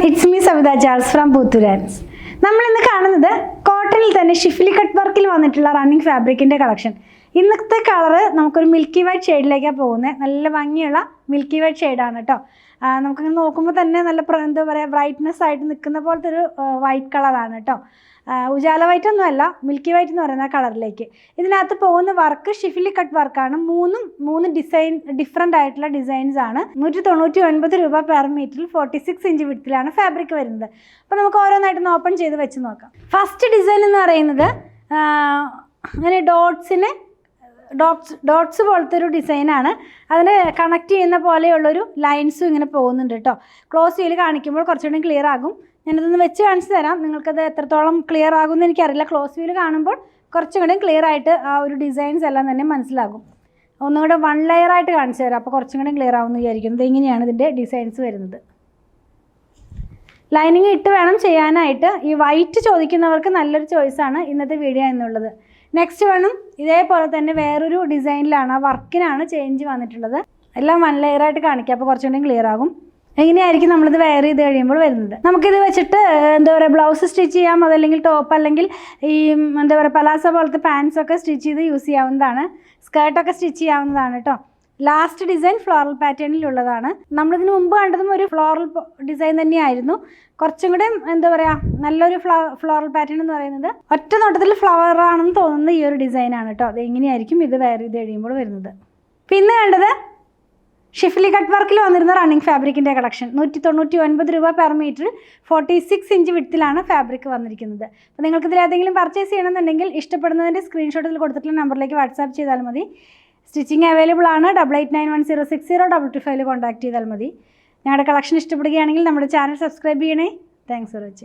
It's me Savitha Charles from Poothurans. നമ്മളിന്ന് കാണുന്നത് കോട്ടണിൽ തന്നെ ഷിഫ്ലി കട്ട് വർക്കിൽ വന്നിട്ടുള്ള റണ്ണിങ് ഫാബ്രിക്കിൻ്റെ കളക്ഷൻ. ഇന്നത്തെ കളറ് നമുക്കൊരു മിൽക്കി വൈറ്റ് ഷെയ്ഡിലേക്കാണ് പോകുന്നത്. നല്ല ഭംഗിയുള്ള മിൽക്കി വൈറ്റ് ഷെയ്ഡാണ് കേട്ടോ. നമുക്കിങ്ങനെ നോക്കുമ്പോൾ തന്നെ നല്ല എന്താ പറയുക ബ്രൈറ്റ്നെസ് ആയിട്ട് നിൽക്കുന്ന പോലത്തെ ഒരു വൈറ്റ് കളറാണ് കേട്ടോ. ഉജാല വൈറ്റ് ഒന്നും അല്ല, മിൽക്കി വൈറ്റ് എന്ന് പറയുന്ന കളറിലേക്ക്. ഇതിനകത്ത് പോകുന്ന വർക്ക് ഷിഫ്ലി കട്ട് വർക്കാണ്. മൂന്ന് ഡിഫറെൻ്റ് ആയിട്ടുള്ള ഡിസൈൻസ് ആണ്. 199 രൂപ പെർ മീറ്ററിൽ 46 ഇഞ്ച് വിഡ്ത്തിലാണ് ഫാബ്രിക് വരുന്നത്. അപ്പോൾ നമുക്ക് ഓരോന്നായിട്ടൊന്ന് ഓപ്പൺ ചെയ്ത് വെച്ച് നോക്കാം. ഫസ്റ്റ് ഡിസൈൻ എന്ന് പറയുന്നത് അങ്ങനെ ഡോട്ട്സ് പോലത്തെ ഒരു ഡിസൈനാണ്. അതിന് കണക്ട് ചെയ്യുന്ന പോലെയുള്ളൊരു ലൈൻസും ഇങ്ങനെ പോകുന്നുണ്ട് കേട്ടോ. ക്ലോസ് ചെയ്ത് കാണിക്കുമ്പോൾ കുറച്ചുകൂടി ക്ലിയർ ആകും. ഞാനതൊന്ന് വെച്ച് കാണിച്ചു തരാം. നിങ്ങൾക്കത് എത്രത്തോളം ക്ലിയർ ആകുമെന്ന് എനിക്കറിയില്ല. ക്ലോസ് വ്യൂവിൽ കാണുമ്പോൾ കുറച്ചും കൂടി ക്ലിയർ ആയിട്ട് ആ ഒരു ഡിസൈൻസ് എല്ലാം തന്നെ മനസ്സിലാകും. ഒന്നും കൂടെ 1 ലെയറായിട്ട് കാണിച്ചു തരാം. അപ്പോൾ കുറച്ചും കൂടി ക്ലിയർ ആകുമെന്ന് വിചാരിക്കുന്നത്. ഇങ്ങനെയാണ് ഇതിൻ്റെ ഡിസൈൻസ് വരുന്നത്. ലൈനിങ് ഇട്ട് വേണം ചെയ്യാനായിട്ട്. ഈ വൈറ്റ് ചോദിക്കുന്നവർക്ക് നല്ലൊരു ചോയ്സാണ് ഇന്നത്തെ വീഡിയോ എന്നുള്ളത്. നെക്സ്റ്റ് വേണം ഇതേപോലെ തന്നെ വേറൊരു ഡിസൈനിലാണ്, ആ വർക്കിനാണ് ചേഞ്ച് വന്നിട്ടുള്ളത്. എല്ലാം 1 ലെയറായിട്ട് കാണിക്കാം. അപ്പോൾ കുറച്ചുകൂടി ക്ലിയർ ആകും. എങ്ങനെയായിരിക്കും നമ്മളിത് വെയർ ചെയ്ത് കഴിയുമ്പോൾ വരുന്നത്. നമുക്കിത് വെച്ചിട്ട് എന്താ പറയുക ബ്ലൗസ് സ്റ്റിച്ച് ചെയ്യാം, അതല്ലെങ്കിൽ ടോപ്പ്, അല്ലെങ്കിൽ ഈ എന്താ പറയുക പലാസ പോലത്തെ പാൻസൊക്കെ സ്റ്റിച്ച് ചെയ്ത് യൂസ് ചെയ്യാവുന്നതാണ്. സ്കേർട്ടൊക്കെ സ്റ്റിച്ച് ചെയ്യാവുന്നതാണ് കേട്ടോ. ലാസ്റ്റ് ഡിസൈൻ ഫ്ലോറൽ പാറ്റേണിലുള്ളതാണ്. നമ്മളിതിന് മുമ്പ് കണ്ടതും ഒരു ഫ്ലോറൽ ഡിസൈൻ തന്നെയായിരുന്നു. കുറച്ചും കൂടെ എന്താ പറയുക നല്ലൊരു ഫ്ലോറൽ പാറ്റേൺ എന്ന് പറയുന്നത് ഒറ്റ നോട്ടത്തിൽ ഫ്ലവർ ആണെന്ന് തോന്നുന്ന ഈ ഒരു ഡിസൈനാണ് കേട്ടോ. അത് എങ്ങനെയായിരിക്കും ഇത് വെയർ ചെയ്ത് കഴിയുമ്പോൾ വരുന്നത്. പിന്നെ കണ്ടത് ഷിഫ്ലി കട്ട് വർക്കിൽ വന്നിരുന്ന റണ്ണിങ് ഫാബ്രിക്കിൻ്റെ കളക്ഷൻ. 199 രൂപ പെർ മീറ്റർ 46 ഇഞ്ച് വിഡ്ത്തിലാണ് ഫാബ്രിക് വന്നിരിക്കുന്നത്. അപ്പോൾ നിങ്ങൾക്ക് ഇതിൽ ഏതെങ്കിലും പർച്ചേസ് ചെയ്യണമെന്നുണ്ടെങ്കിൽ ഇഷ്ടപ്പെടുന്നതിൻ്റെ സ്ക്രീൻഷോട്ടിൽ കൊടുത്തിട്ടുള്ള നമ്പറിലേക്ക് വാട്സാപ്പ് ചെയ്താൽ മതി. സ്റ്റിച്ചിങ് അവൈലബിൾ ആണ്. 8891060225 കോൺടാക്ട് ചെയ്താൽ മതി. ഞങ്ങളുടെ കളക്ഷൻ ഇഷ്ടപ്പെടുകയാണെങ്കിൽ നമ്മുടെ ചാനൽ സബ്സ്ക്രൈബ് ചെയ്യണേ. Thanks for watching.